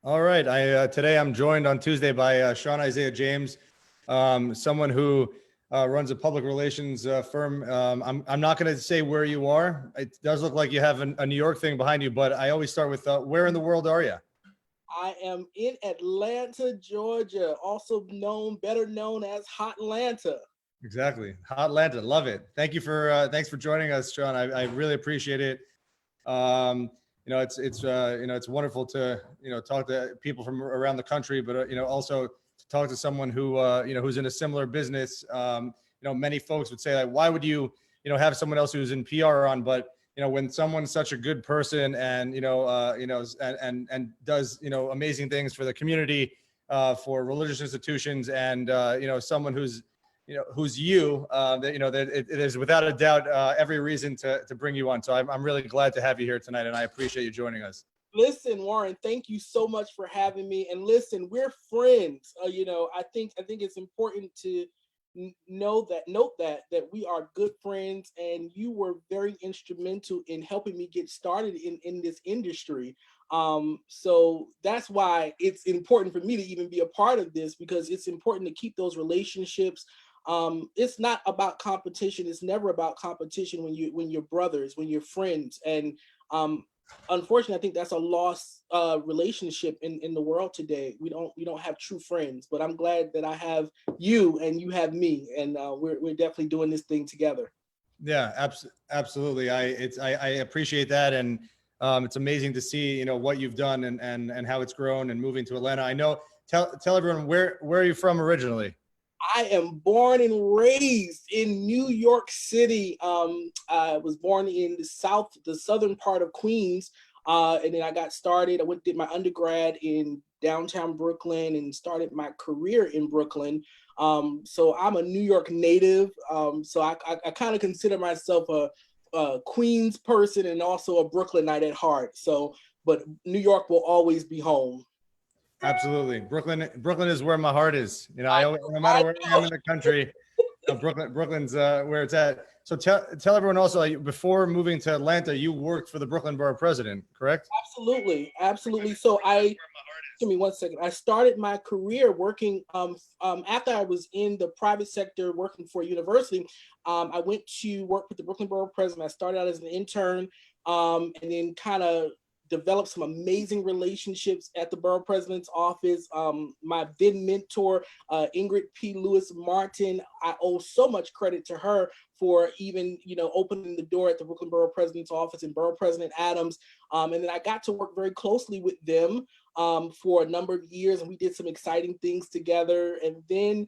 All right. Today I'm joined on Tuesday by Sean Isaiah James, someone who runs a public relations firm. I'm not going to say where you are. It does look like you have a New York thing behind you, but I always start with where in the world are you? I am in Atlanta, Georgia, also better known as Hot Atlanta. Exactly. Hot Atlanta. Love it. Thanks for joining us, Sean. I really appreciate it. It's wonderful to talk to people from around the country, but also to talk to someone who who's in a similar business. Many folks would say, like, why would you have someone else who's in PR on? But when someone's such a good person and and does amazing things for the community, for religious institutions, and someone who's there's without a doubt every reason to bring you on. So I'm really glad to have you here tonight, and I appreciate you joining us. Listen, Warren, thank you so much for having me. And listen, we're friends. I think it's important to note that we are good friends, and you were very instrumental in helping me get started in this industry. So that's why it's important for me to even be a part of this, because it's important to keep those relationships. It's not about competition. It's never about competition when you're brothers, when you're friends. And unfortunately, I think that's a lost relationship in the world today. We don't have true friends. But I'm glad that I have you and you have me, and we're definitely doing this thing together. Yeah, absolutely. I appreciate that, and it's amazing to see what you've done and how it's grown and moving to Atlanta. I know. Tell everyone where are you from originally? I am born and raised in New York City. I was born in the southern part of Queens, and then I got started. I did my undergrad in downtown Brooklyn and started my career in Brooklyn. So I'm a New York native. So I kind of consider myself a Queens person and also a Brooklynite at heart. So, but New York will always be home. Absolutely. Brooklyn is where my heart is. No matter where I am in the country, Brooklyn's where it's at. So tell everyone also, like, before moving to Atlanta, you worked for the Brooklyn Borough President, correct? Absolutely. So give me one second. I started my career working after I was in the private sector working for a university. I went to work with the Brooklyn Borough President. I started out as an intern, and then kind of developed some amazing relationships at the borough president's office. My then mentor, Ingrid P. Lewis Martin, I owe so much credit to her for even, opening the door at the Brooklyn Borough President's office and Borough President Adams. And then I got to work very closely with them for a number of years, and we did some exciting things together, and then,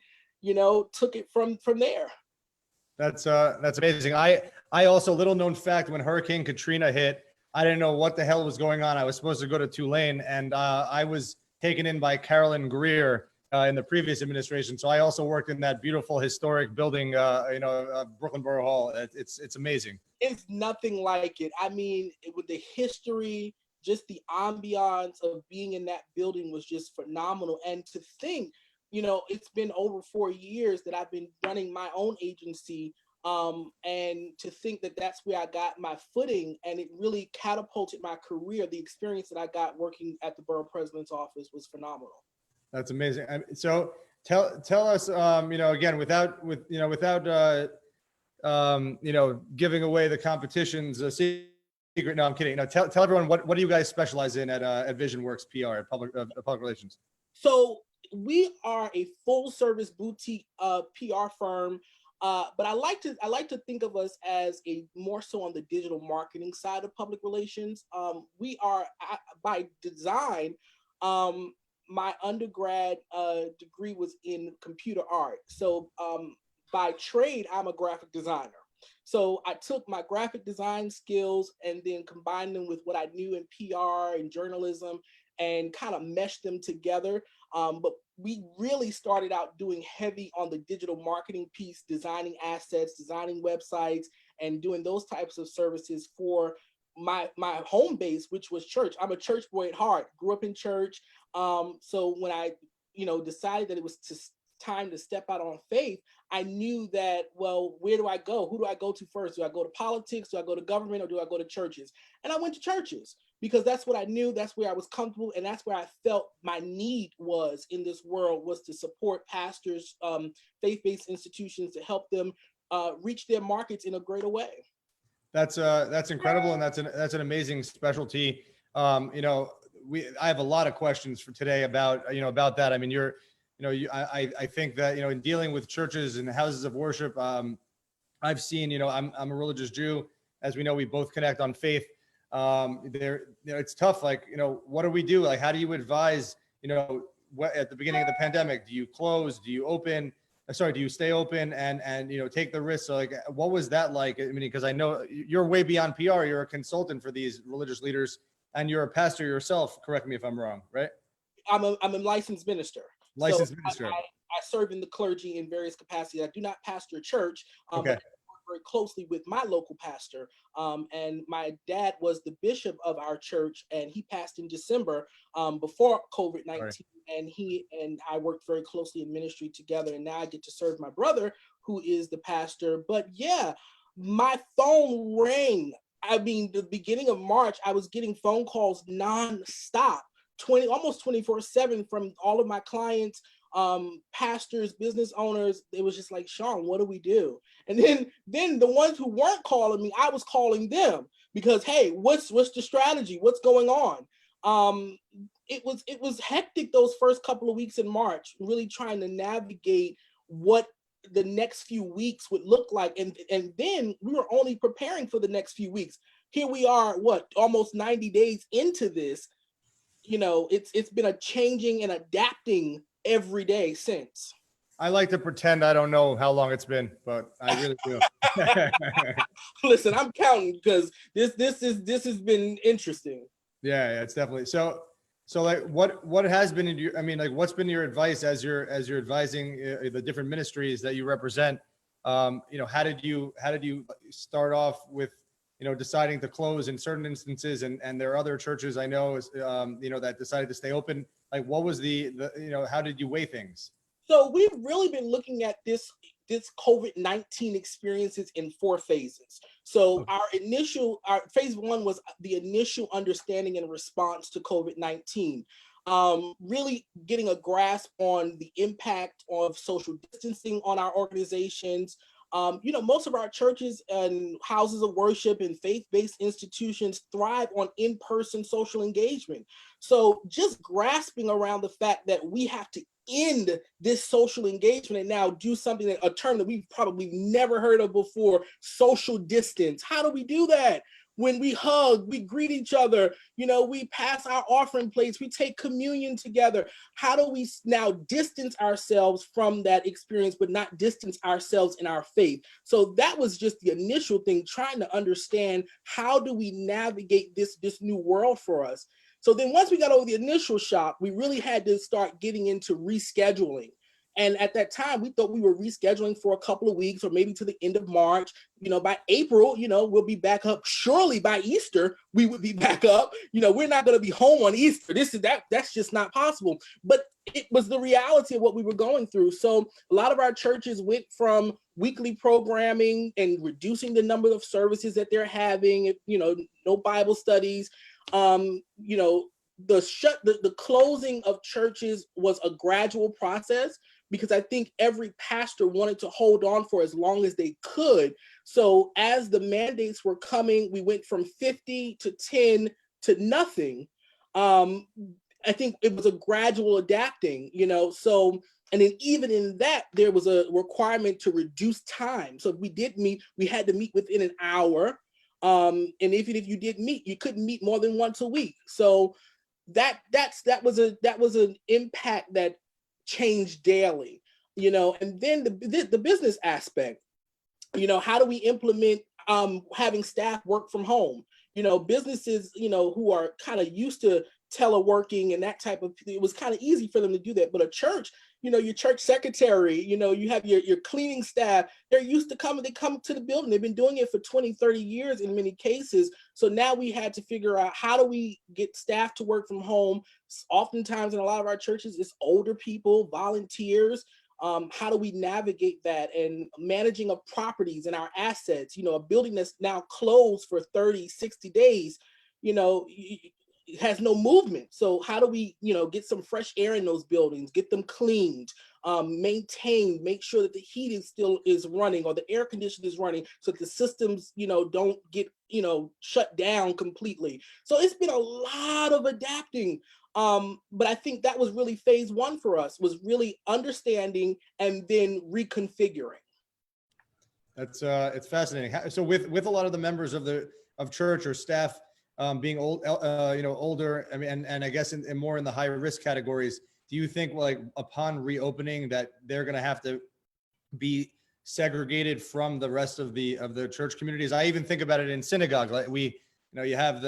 took it from there. That's amazing. I also, little known fact, when Hurricane Katrina hit, I didn't know what the hell was going on. I was supposed to go to Tulane, and I was taken in by Carolyn Greer in the previous administration. So I also worked in that beautiful historic building, Brooklyn Borough Hall. It's amazing. It's nothing like it. I mean, with the history, just the ambiance of being in that building was just phenomenal. And to think, it's been over 4 years that I've been running my own agency. And to think that that's where I got my footing, and it really catapulted my career. The experience that I got working at the borough president's office was phenomenal. That's amazing. So tell us, again, without giving away the competition's secret. No, I'm kidding. Tell everyone what do you guys specialize in at VisionWorks PR, public relations? So we are a full service boutique PR firm. But I like to think of us as a more so on the digital marketing side of public relations. We are by design. My undergrad degree was in computer art. So by trade, I'm a graphic designer. So I took my graphic design skills and then combined them with what I knew in PR and journalism and kind of meshed them together. But we really started out doing heavy on the digital marketing piece, designing assets, designing websites, and doing those types of services for my home base, which was church. I'm a church boy at heart, grew up in church. So when I, decided that it was time to step out on faith, I knew that, well, where do I go? Who do I go to first? Do I go to politics? Do I go to government, or do I go to churches? And I went to churches. because that's what I knew, that's where I was comfortable, and that's where I felt my need was in this world, was to support pastors, faith-based institutions, to help them reach their markets in a greater way. That's incredible, and that's an amazing specialty. I have a lot of questions for today about about that. I mean, I think that in dealing with churches and houses of worship, I've seen, I'm a religious Jew. As we know, we both connect on faith. It's tough. Like, what do we do? Like, how do you advise, at the beginning of the pandemic, do you close? Do you open? Sorry, do you stay open and take the risk? So, like, what was that like? I mean, because I know you're way beyond PR. You're a consultant for these religious leaders, and you're a pastor yourself. Correct me if I'm wrong, right? I'm a licensed minister. Licensed minister. I serve in the clergy in various capacities. I do not pastor a church, Okay. but I work very closely with my local pastor. And my dad was the bishop of our church, and he passed in December before COVID-19. Right. And he and I worked very closely in ministry together. And now I get to serve my brother, who is the pastor. But yeah, my phone rang. I mean, the beginning of March, I was getting phone calls nonstop, almost 24/7 from all of my clients, pastors, business owners. It was just like, Sean, what do we do? And then the ones who weren't calling me, I was calling them because, hey, what's the strategy? What's going on? It was hectic those first couple of weeks in March, really trying to navigate what the next few weeks would look like. And then we were only preparing for the next few weeks. Here we are, almost 90 days into this. It's been a changing and adapting every day since. I like to pretend I don't know how long it's been, but I really do. Listen, I'm counting because this has been interesting. Yeah, it's definitely so. Like, what has been what's been your advice as you're advising the different ministries that you represent? How did you start off with deciding to close in certain instances, and there are other churches I know that decided to stay open. Like, what was how did you weigh things? So we've really been looking at this COVID-19 experiences in 4 phases. So our phase 1 was the initial understanding and response to COVID-19. Really getting a grasp on the impact of social distancing on our organizations. Most of our churches and houses of worship and faith-based institutions thrive on in-person social engagement. So just grasping around the fact that we have to end this social engagement and now do something, a term that we've probably never heard of before, social distance. How do we do that? When we hug, we greet each other, we pass our offering plates, we take communion together. How do we now distance ourselves from that experience, but not distance ourselves in our faith? So that was just the initial thing, trying to understand how do we navigate this new world for us. So then once we got over the initial shock, we really had to start getting into rescheduling. And at that time, we thought we were rescheduling for a couple of weeks or maybe to the end of March. By April, we'll be back up. Surely by Easter, we would be back up. We're not going to be home on Easter. That's just not possible. But it was the reality of what we were going through. So a lot of our churches went from weekly programming and reducing the number of services that they're having, no Bible studies. The closing of churches was a gradual process because I think every pastor wanted to hold on for as long as they could. So as the mandates were coming, we went from 50 to 10 to nothing. I think it was a gradual adapting, so, and then even in that, there was a requirement to reduce time. So if we did meet, we had to meet within an hour. And even if you did meet, you couldn't meet more than once a week. So that was an impact that changed daily, and then the business aspect, how do we implement having staff work from home? Businesses, who are kind of used to teleworking and that type of, it was kind of easy for them to do that. But a church, your church secretary, you have your cleaning staff, they're used to they come to the building. They've been doing it for 20, 30 years in many cases. So now we had to figure out, how do we get staff to work from home? Oftentimes in a lot of our churches, it's older people, volunteers. How do we navigate that, and managing of properties and our assets, a building that's now closed for 30, 60 days, has no movement. So how do we, get some fresh air in those buildings, get them cleaned, maintained, make sure that the heating still is running or the air conditioning is running so that the systems, don't get, shut down completely. So it's been a lot of adapting. But I think that was really phase one for us, was really understanding and then reconfiguring. That's it's fascinating. So with a lot of the members of church or staff being older, I mean, and I guess in more in the higher risk categories, do you think like upon reopening that they're going to have to be segregated from the rest of the church communities? I even think about it in synagogue. Like you have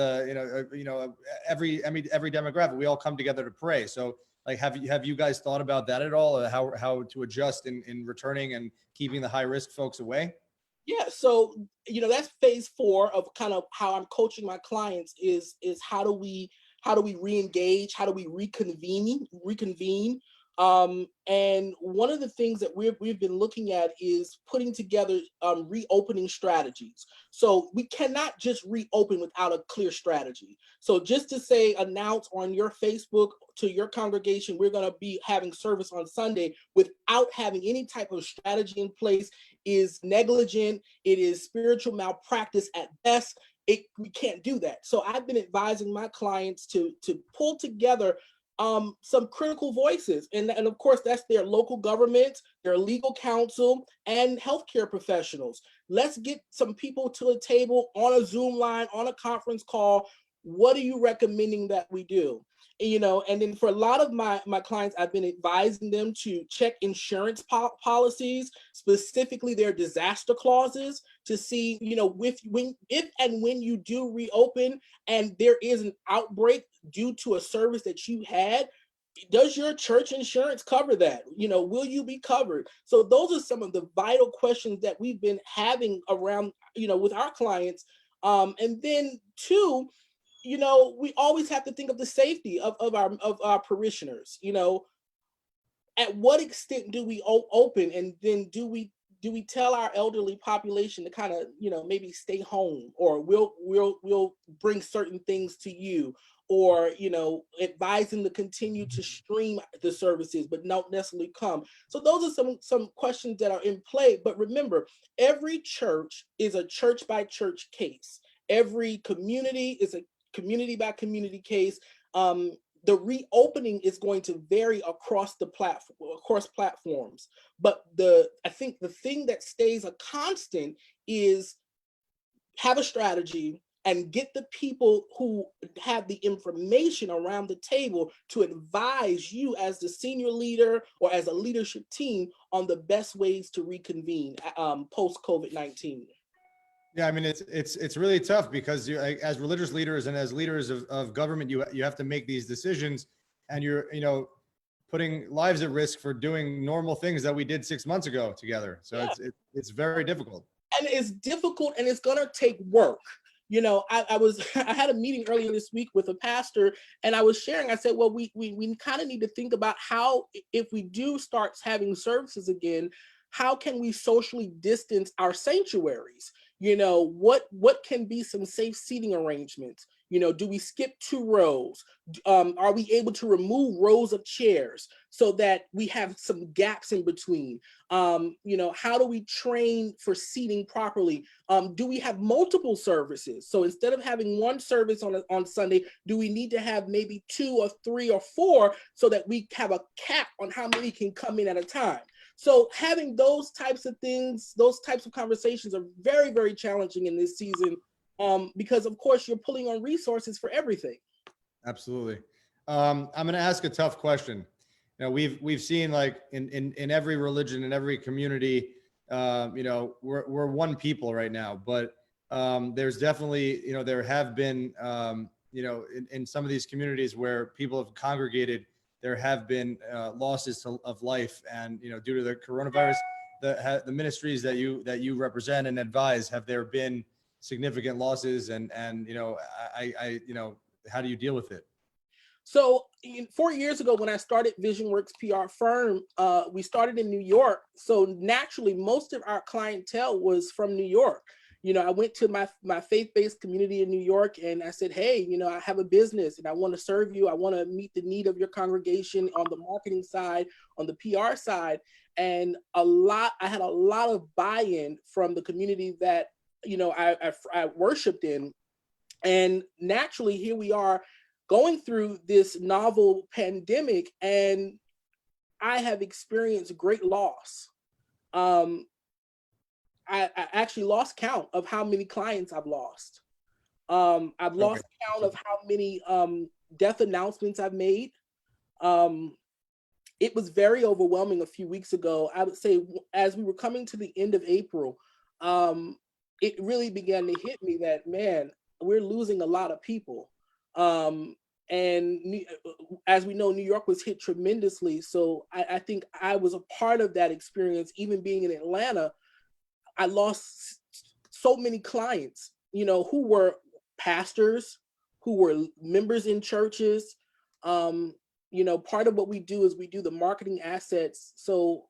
every demographic, we all come together to pray. So like, have you guys thought about that at all? How to adjust in returning and keeping the high risk folks away? Yeah, so that's phase 4 of kind of how I'm coaching my clients is how do we re-engage, how do we reconvene. And one of the things that we've been looking at is putting together reopening strategies. So we cannot just reopen without a clear strategy. So just to say, announce on your Facebook to your congregation, we're going to be having service on Sunday without having any type of strategy in place is negligent. It is spiritual malpractice at best. We can't do that. So I've been advising my clients to pull together some critical voices. And of course, that's their local government, their legal counsel, and healthcare professionals. Let's get some people to a table on a Zoom line, on a conference call. What are you recommending that we do? And then for a lot of my clients, I've been advising them to check insurance policies, specifically their disaster clauses, to see, if and when you do reopen and there is an outbreak due to a service that you had, does your church insurance cover that? Will you be covered? So those are some of the vital questions that we've been having around, with our clients. And then two, we always have to think of the safety of our parishioners. At what extent do we open, and then do we tell our elderly population to kind of maybe stay home, or we'll bring certain things to you, or advise them to continue to stream the services but not necessarily come. So those are some questions that are in play. But remember, every church is a church by church case. Every community is a community by community case. The reopening is going to vary across platforms. But I think the thing that stays a constant is have a strategy and get the people who have the information around the table to advise you as the senior leader or as a leadership team on the best ways to reconvene post COVID-19. Yeah, I mean, it's really tough because as religious leaders and as leaders of government, you have to make these decisions, and you're putting lives at risk for doing normal things that we did 6 months ago together. So yeah. It's very difficult. And it's difficult, and it's gonna take work. I had a meeting earlier this week with a pastor, and I was sharing. I said, well, we kind of need to think about how, if we do start having services again, how can we socially distance our sanctuaries? What can be some safe seating arrangements? Do we skip 2 rows? Are we able to remove rows of chairs so that we have some gaps in between? How do we train for seating properly? Do we have multiple services? So instead of having one service on Sunday, do we need to have maybe 2 or 3 or 4 so that we have a cap on how many can come in at a time? So having those types of things, those types of conversations are very, very challenging in this season, because of course you're pulling on resources for everything. Absolutely. I'm going to ask a tough question. We've seen, like, in every religion, in every community, we're one people right now, but there's definitely, there have been, in some of these communities where people have congregated, there have been losses of life, and due to the coronavirus, the ministries that you represent and advise, have there been significant losses, and how do you deal with it? So 4 years ago, when I started VisionWorks PR firm, we started in New York. So naturally, most of our clientele was from New York. I went to my faith-based community in New York and I said, hey, I have a business and I want to serve you. I want to meet the need of your congregation on the marketing side, on the PR side. And I had a lot of buy-in from the community that, I worshiped in. And naturally, here we are going through this novel pandemic, and I have experienced great loss. I actually lost count of how many clients I've lost. I've lost count of how many death announcements I've made. It was very overwhelming a few weeks ago. I would say as we were coming to the end of April, it really began to hit me that, man, we're losing a lot of people. And as we know, New York was hit tremendously. So I think I was a part of that experience. Even being in Atlanta, I lost so many clients, who were pastors, who were members in churches. Part of what we do is we do the marketing assets. So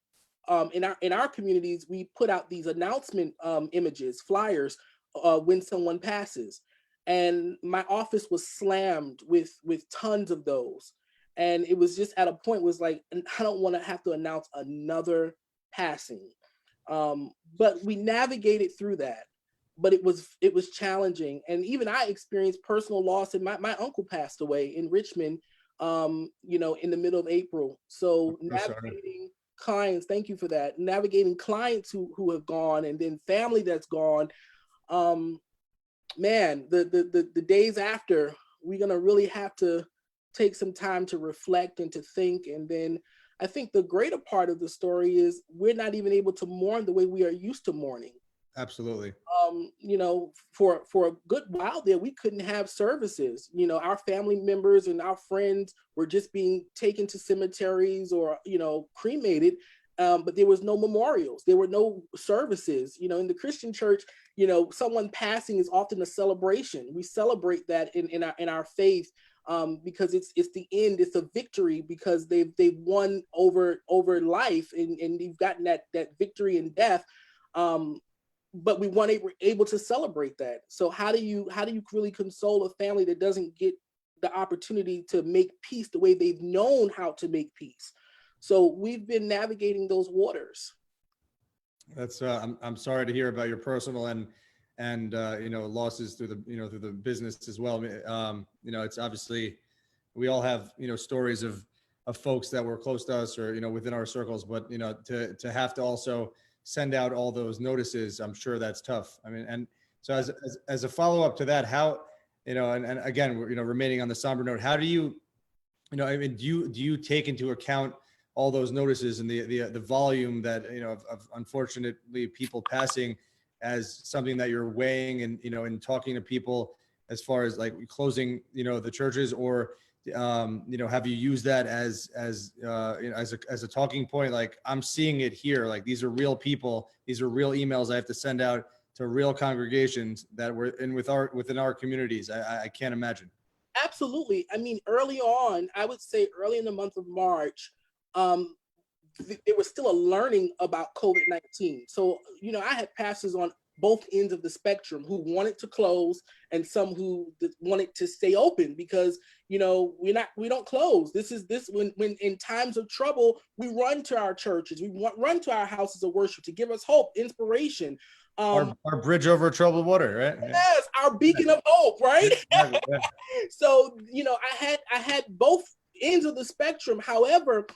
in our communities, we put out these announcement images, flyers, when someone passes. And my office was slammed with tons of those. And it was just at a point was like, I don't want to have to announce another passing. But we navigated through that. But it was challenging. And even I experienced personal loss. And my uncle passed away in Richmond, in the middle of April. So navigating clients, thank you for that. Navigating clients who have gone, and then family that's gone. Man, the days after, we're gonna really have to take some time to reflect and to think. And then I think the greater part of the story is we're not even able to mourn the way we are used to mourning. Absolutely. For a good while there, we couldn't have services. Our family members and our friends were just being taken to cemeteries or, cremated. But there was no memorials. There were no services. In the Christian church, someone passing is often a celebration. We celebrate that in our faith, because it's the end. It's a victory because they've won over life, and you've gotten that victory in death. But we weren't able to celebrate that. So how do you really console a family that doesn't get the opportunity to make peace the way they've known how to make peace? So we've been navigating those waters. That's I'm sorry to hear about your personal and losses through the business as well. It's obviously we all have stories of folks that were close to us or within our circles, but to have to also send out all those notices, I'm sure that's tough. I mean, and so as a follow up to that, how and again, remaining on the somber note, how do you do you take into account all those notices and the volume that of unfortunately people passing as something that you're weighing and and talking to people as far as like closing the churches, or have you used that as a talking point? Like, I'm seeing it here, like these are real people, these are real emails I have to send out to real congregations that were within our communities. I can't imagine. Absolutely. I mean, early on, I would say early in the month of March, there was still a learning about COVID-19. So, I had pastors on both ends of the spectrum who wanted to close and some who wanted to stay open because, we don't close. This when in times of trouble, we run to our churches, we run to our houses of worship to give us hope, inspiration. Our bridge over troubled water, right? Yes, our beacon of hope, right? Yeah. So, I had both ends of the spectrum. However,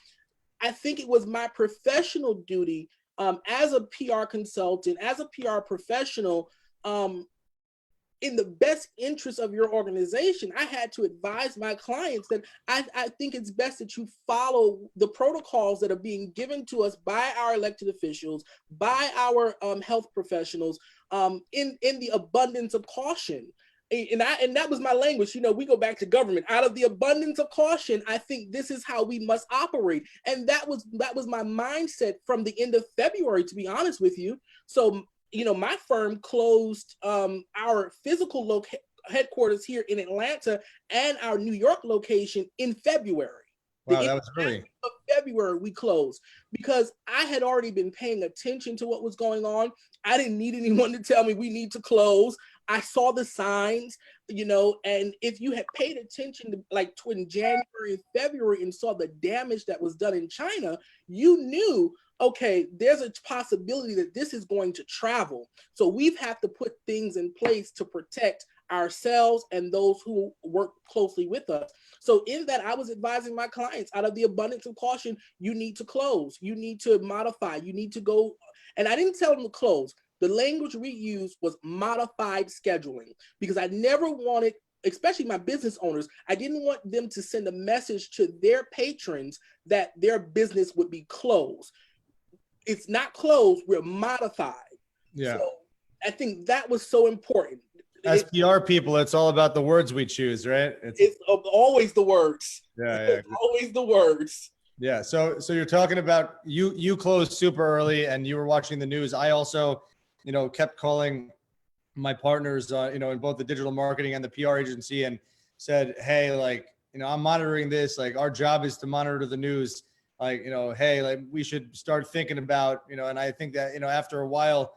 I think it was my professional duty as a PR consultant, as a PR professional, in the best interest of your organization, I had to advise my clients that I think it's best that you follow the protocols that are being given to us by our elected officials, by our health professionals, in the abundance of caution. And that was my language. We go back to government. Out of the abundance of caution, I think this is how we must operate. And that was my mindset from the end of February, to be honest with you. So, my firm closed our physical headquarters here in Atlanta and our New York location in February. Wow, that was really February, we closed because I had already been paying attention to what was going on. I didn't need anyone to tell me we need to close. I saw the signs, and if you had paid attention to like in January and February and saw the damage that was done in China, you knew, okay, there's a possibility that this is going to travel. So we've had to put things in place to protect ourselves and those who work closely with us. So in that, I was advising my clients, out of the abundance of caution, you need to close, you need to modify, you need to go. And I didn't tell them to close. The language we used was modified scheduling, because I never wanted, especially my business owners, I didn't want them to send a message to their patrons that their business would be closed. It's not closed, we're modified. Yeah. So I think that was so important. As PR people, it's all about the words we choose, right? It's always the words. Yeah. It's always the words. Yeah. So you're talking about you closed super early and you were watching the news. I also, kept calling my partners, in both the digital marketing and the PR agency and said, hey, I'm monitoring this. Like, our job is to monitor the news. Hey, we should start thinking about, and I think that, after a while,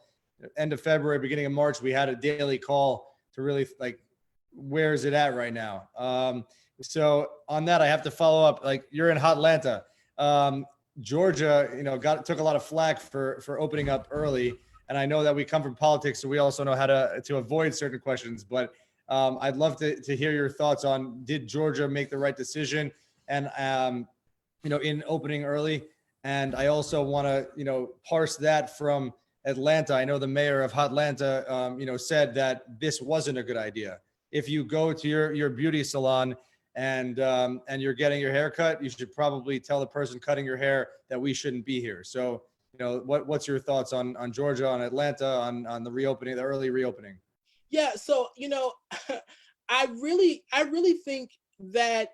end of February, beginning of March, we had a daily call to really where is it at right now? So on that, I have to follow up. You're in Hotlanta. Georgia, took a lot of flack for opening up early. And I know that we come from politics, so we also know how to avoid certain questions. But I'd love to hear your thoughts on, did Georgia make the right decision and, in opening early? And I also want to, parse that from Atlanta. I know the mayor of Hotlanta, said that this wasn't a good idea. If you go to your beauty salon and you're getting your hair cut, you should probably tell the person cutting your hair that we shouldn't be here. So, what's your thoughts on Georgia, on Atlanta, on the reopening, the early reopening? Yeah. So, I really think that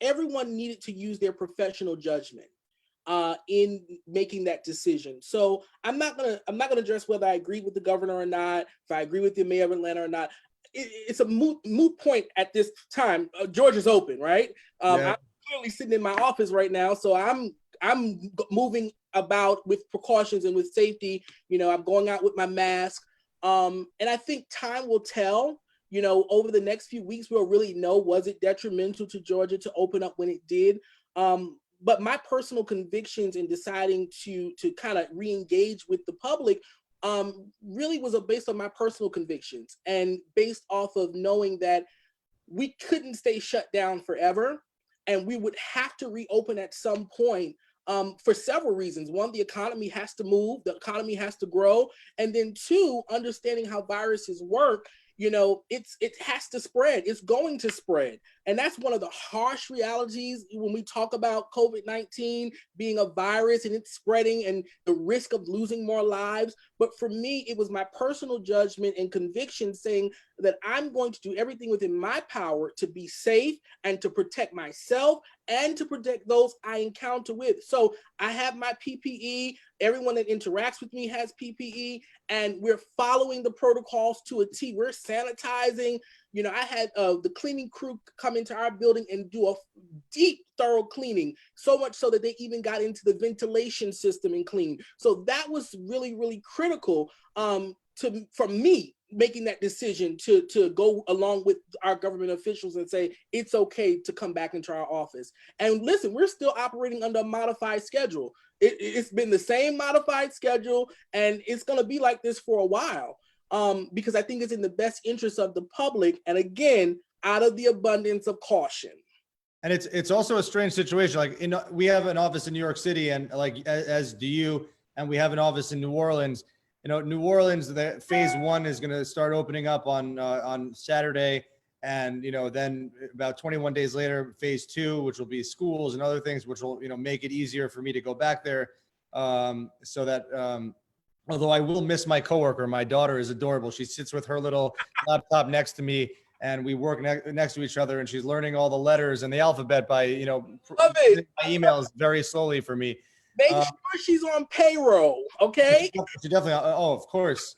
everyone needed to use their professional judgment in making that decision. So I'm not gonna address whether I agree with the governor or not, if I agree with the mayor of Atlanta or not. It's a moot point at this time. Georgia's open, right? I'm clearly sitting in my office right now, so I'm moving about with precautions and with safety. I'm going out with my mask, and I think time will tell. Over the next few weeks, we'll really know, was it detrimental to Georgia to open up when it did? But my personal convictions in deciding to kind of re-engage with the public really was based on my personal convictions and based off of knowing that we couldn't stay shut down forever and we would have to reopen at some point for several reasons. One, the economy has to move, the economy has to grow. And then two, understanding how viruses work, it has to spread. It's going to spread. And that's one of the harsh realities when we talk about COVID-19 being a virus and it's spreading and the risk of losing more lives. But for me, it was my personal judgment and conviction saying that I'm going to do everything within my power to be safe and to protect myself and to protect those I encounter with. So I have my PPE. Everyone that interacts with me has PPE, and we're following the protocols to a T. We're sanitizing. I had the cleaning crew come into our building and do a deep, thorough cleaning, so much so that they even got into the ventilation system and clean. So that was really, really critical for me making that decision to go along with our government officials and say, it's okay to come back into our office. And listen, we're still operating under a modified schedule. It's been the same modified schedule, and it's going to be like this for a while. Because I think it's in the best interest of the public. And again, out of the abundance of caution. And it's also a strange situation. We have an office in New York City, and as do you, and we have an office in New Orleans. New Orleans, the phase 1 is going to start opening up on Saturday. And, then about 21 days later, phase 2, which will be schools and other things, which will, make it easier for me to go back there. So that, although I will miss my coworker, my daughter is adorable. She sits with her little laptop next to me and we work next to each other, and she's learning all the letters and the alphabet by, Love it. My emails very slowly for me. Make sure she's on payroll, okay? She definitely. Oh, of course.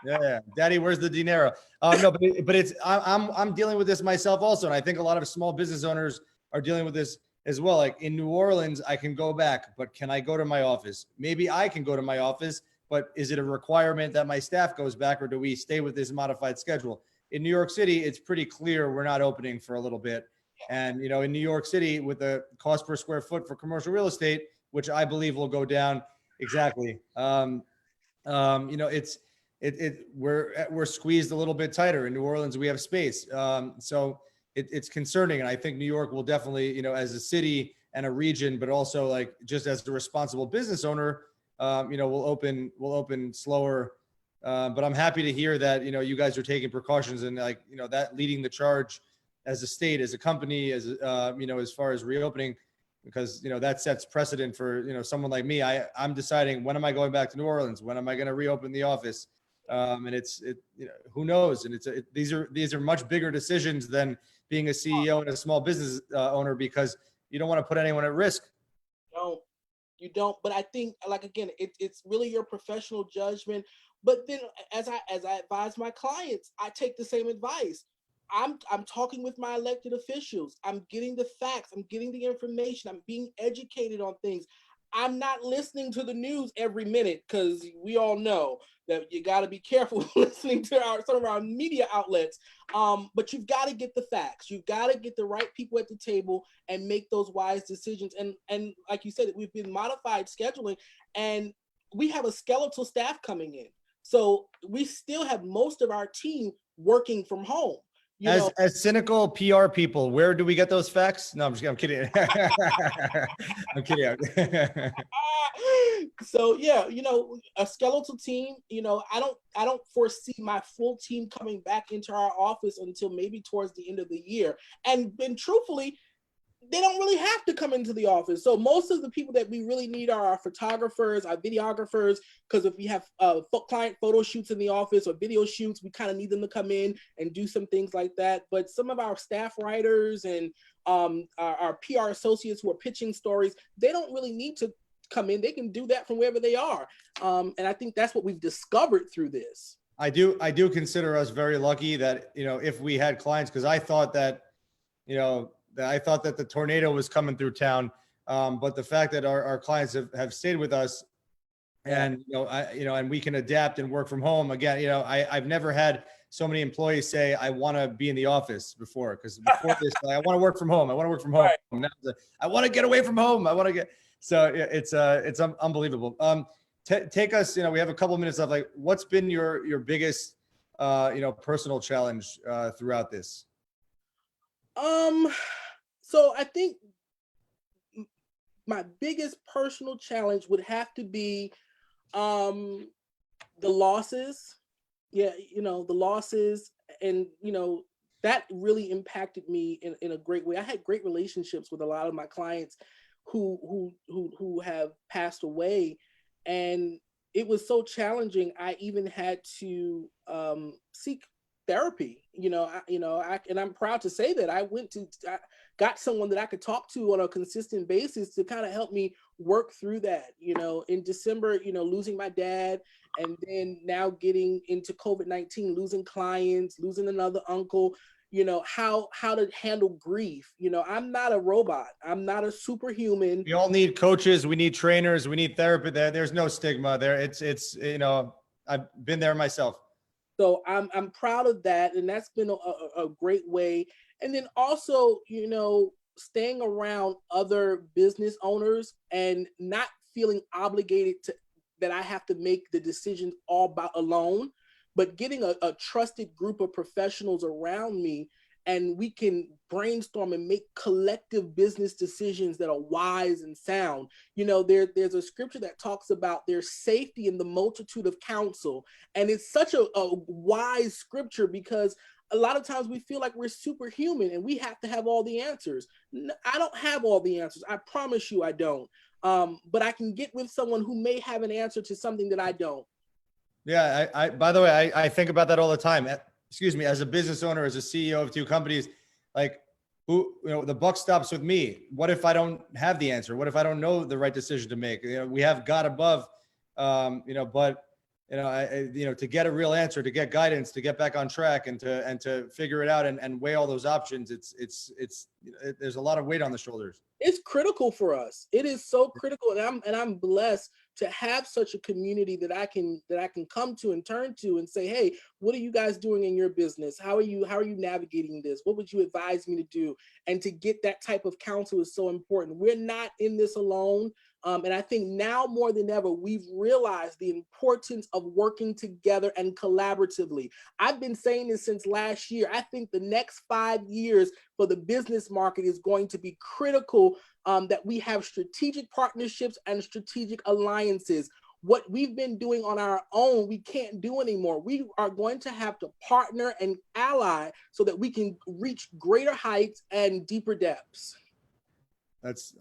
Yeah. Daddy, where's the dinero? No, but it's I'm dealing with this myself also, and I think a lot of small business owners are dealing with this as well. Like in New Orleans, I can go back, but can I go to my office? Maybe I can go to my office, but is it a requirement that my staff goes back, or do we stay with this modified schedule? In New York City, it's pretty clear we're not opening for a little bit. And, you know, in New York City, with the cost per square foot for commercial real estate, which I believe will go down exactly. You know, we're squeezed a little bit tighter. In New Orleans, we have space. So it's concerning. And I think New York will definitely, you know, as a city and a region, but also like just as a responsible business owner, you know, we'll open slower. But I'm happy to hear that, you know, you guys are taking precautions and like, you know, that leading the charge as a state, as a company, as, you know, as far as reopening, because, you know, that sets precedent for, you know, someone like me. I'm deciding, when am I going back to New Orleans? When am I going to reopen the office? And you know, who knows? And these are much bigger decisions than being a CEO and a small business owner, because you don't want to put anyone at risk. You don't. But I think, like, again, it's really your professional judgment. But then as I advise my clients, I take the same advice. I'm talking with my elected officials. I'm getting the facts. I'm getting the information. I'm being educated on things. I'm not listening to the news every minute, because we all know that you got to be careful listening to some of our media outlets. But you've got to get the facts. You've got to get the right people at the table and make those wise decisions. And like you said, we've been modified scheduling, and we have a skeletal staff coming in. So we still have most of our team working from home. As cynical PR people, where do we get those facts? No, I'm kidding. I'm kidding. So yeah, you know, a skeletal team. You know, I don't foresee my full team coming back into our office until maybe towards the end of the year. And truthfully, they don't really have to come into the office. So most of the people that we really need are our photographers, our videographers, because if we have client photo shoots in the office or video shoots, we kind of need them to come in and do some things like that. But some of our staff writers and our PR associates who are pitching stories, they don't really need to come in. They can do that from wherever they are. And I think that's what we've discovered through this. I do consider us very lucky that, you know, if we had clients, because I thought that, you know, that the tornado was coming through town. But the fact that our clients have stayed with us, and, you know, and we can adapt and work from home again. You know, I've never had so many employees say, I want to be in the office before, because before this, I want to work from home. I want to work from home. Right. Now, I want to get away from home. So it's unbelievable. Take us, you know, we have a couple of minutes left. Like, what's been your biggest, you know, personal challenge throughout this? So I think my biggest personal challenge would have to be the losses. Yeah, you know, the losses, and, you know, that really impacted me in a great way. I had great relationships with a lot of my clients who have passed away, and it was so challenging. I even had to seek therapy, and I'm proud to say that I got someone that I could talk to on a consistent basis to kind of help me work through that. You know, in December, you know, losing my dad, and then now getting into COVID-19, losing clients, losing another uncle, you know, how to handle grief. You know, I'm not a robot. I'm not a superhuman. We all need coaches. We need trainers. We need therapy. There's no stigma there. It's, you know, I've been there myself. So I'm proud of that, and that's been a great way. And then also, you know, staying around other business owners and not feeling obligated that I have to make the decisions all alone, but getting a trusted group of professionals around me, and we can brainstorm and make collective business decisions that are wise and sound. You know, there's a scripture that talks about there's safety in the multitude of counsel. And it's such a wise scripture, because a lot of times we feel like we're superhuman and we have to have all the answers. I don't have all the answers. I promise you I don't. But I can get with someone who may have an answer to something that I don't. Yeah. I by the way, I think about that all the time. Excuse me, as a business owner, as a CEO of two companies, like, who, you know, the buck stops with me. What if I don't have the answer? What if I don't know the right decision to make? You know, we have God above, you know, but to get a real answer, to get guidance, to get back on track, and to figure it out and weigh all those options. There's a lot of weight on the shoulders. It's critical for us. It is so critical, and I'm blessed to have such a community that I can come to and turn to and say, hey, what are you guys doing in your business? How are you navigating this? What would you advise me to do? And to get that type of counsel is so important. We're not in this alone. And I think now more than ever, we've realized the importance of working together and collaboratively. I've been saying this since last year. I think the next 5 years for the business market is going to be critical, that we have strategic partnerships and strategic alliances. What we've been doing on our own, we can't do anymore. We are going to have to partner and ally so that we can reach greater heights and deeper depths.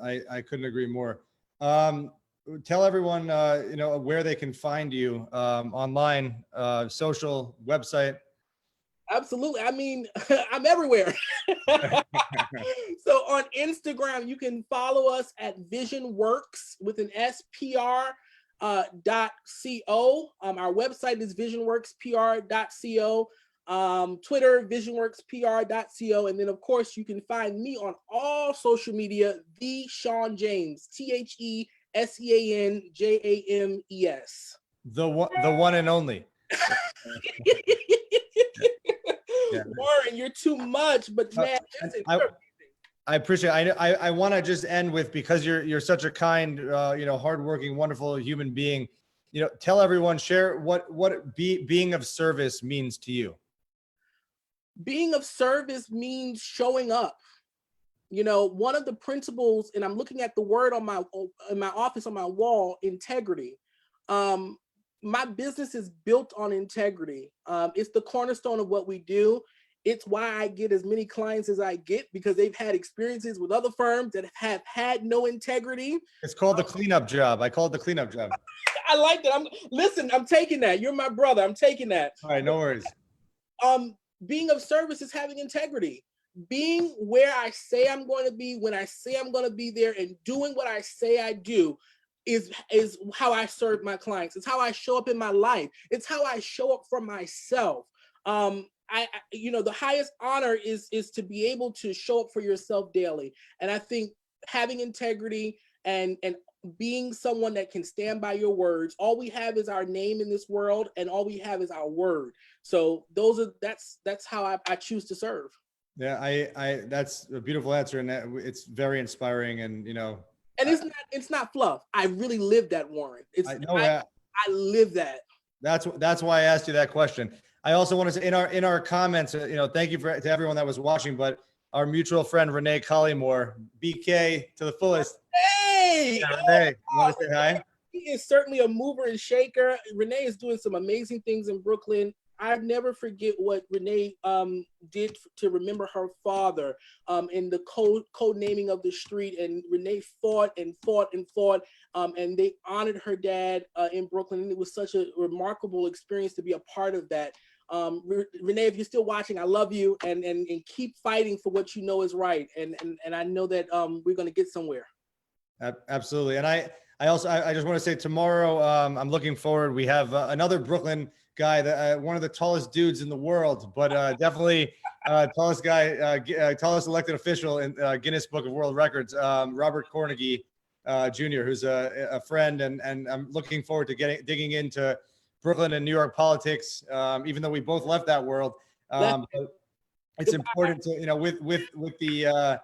I couldn't agree more. Tell everyone, where they can find you, online, social, website. Absolutely. I mean, I'm everywhere. So on Instagram, you can follow us at VisionWorks with an SPR .co. Our website is visionworkspr.co. Twitter, visionworkspr.co. And then, of course, you can find me on all social media, the Sean James, TheSeanJames. The one and only. Yeah. Warren, you're too much, but man, listen, I appreciate it. I want to just end with, because you're such a kind, hardworking, wonderful human being. Tell everyone, share what being of service means to you. Being of service means showing up. One of the principles, and I'm looking at the word in my office on my wall, integrity. My business is built on integrity. It's the cornerstone of what we do. It's why I get as many clients as I get, because they've had experiences with other firms that have had no integrity. It's called the cleanup job. I call it the cleanup job. I like that. I'm taking that. You're my brother. I'm taking that. All right, no worries. Being of service is having integrity. Being where I say I'm going to be, when I say I'm going to be there, and doing what I say I do is how I serve my clients. It's how I show up in my life. It's how I show up for myself. The highest honor is to be able to show up for yourself daily. And I think having integrity and being someone that can stand by your words. All we have is our name in this world, and all we have is our word. So that's how I choose to serve. Yeah, I that's a beautiful answer, and it's very inspiring, and And it's not fluff. I really live that, Warren. I live that. That's why I asked you that question. I also want to say in our comments, thank you to everyone that was watching, but our mutual friend Renee Collymore, BK to the fullest. Hey, yeah, Renee, you want to say hi? He is certainly a mover and shaker. Renee is doing some amazing things in Brooklyn. I never forget what Renee did to remember her father in the code naming of the street. And Renee fought and they honored her dad in Brooklyn. And it was such a remarkable experience to be a part of that. Renee, if you're still watching, I love you, and keep fighting for what you know is right. And I know that we're going to get somewhere. Absolutely. And I just want to say tomorrow, I'm looking forward. We have another Brooklyn guy, one of the tallest dudes in the world, but definitely tallest guy, tallest elected official in Guinness Book of World Records, Robert Carnegie Jr., who's a friend, and I'm looking forward to digging into Brooklyn and New York politics, even though we both left that world. It's important to,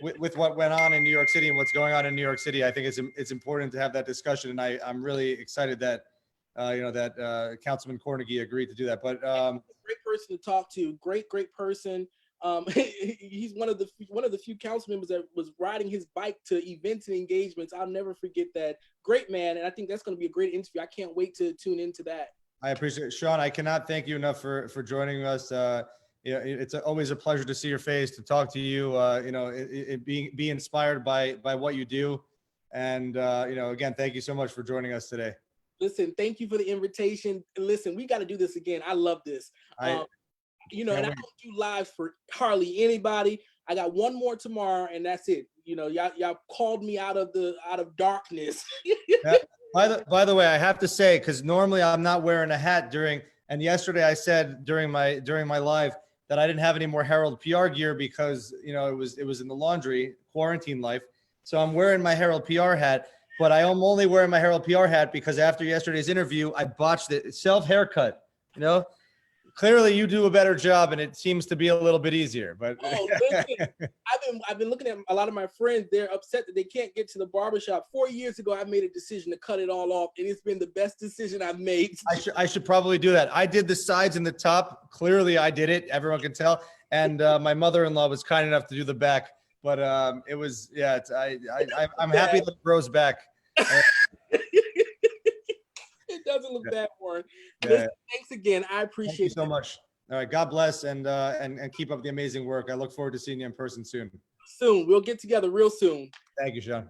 with what went on in New York City and what's going on in New York City, I think it's important to have that discussion, and I'm really excited that Councilman Carnegie agreed to do that. But great person to talk to, great person. He's one of the few council members that was riding his bike to events and engagements. I'll never forget that. Great man, and I think that's going to be a great interview. I can't wait to tune into that. I appreciate it, Sean. I cannot thank you enough for joining us. It's always a pleasure to see your face, to talk to you. Be inspired by what you do, and again, thank you so much for joining us today. Listen, thank you for the invitation. Listen, we got to do this again. I love this. And I don't do lives for hardly anybody. I got one more tomorrow, and that's it. Y'all called me out of darkness. By the way, I have to say, because normally I'm not wearing a hat and yesterday I said during my live that I didn't have any more Herald PR gear because it was in the laundry, quarantine life. So I'm wearing my Herald PR hat, but I am only wearing my Herald PR hat because after yesterday's interview, I botched it. Self haircut. Clearly you do a better job and it seems to be a little bit easier, but listen, I've been looking at a lot of my friends. They're upset that they can't get to the barbershop. 4 years ago, I made a decision to cut it all off, and it's been the best decision I've made. I should probably do that. I did the sides and the top. Clearly I did it. Everyone can tell. And my mother-in-law was kind enough to do the back, but it was, I'm happy that it grows back. It doesn't look bad, Warren. Yeah. Listen, thanks again. I appreciate Thank you so much. All right. God bless and keep up the amazing work. I look forward to seeing you in person soon. Soon. We'll get together real soon. Thank you, Sean.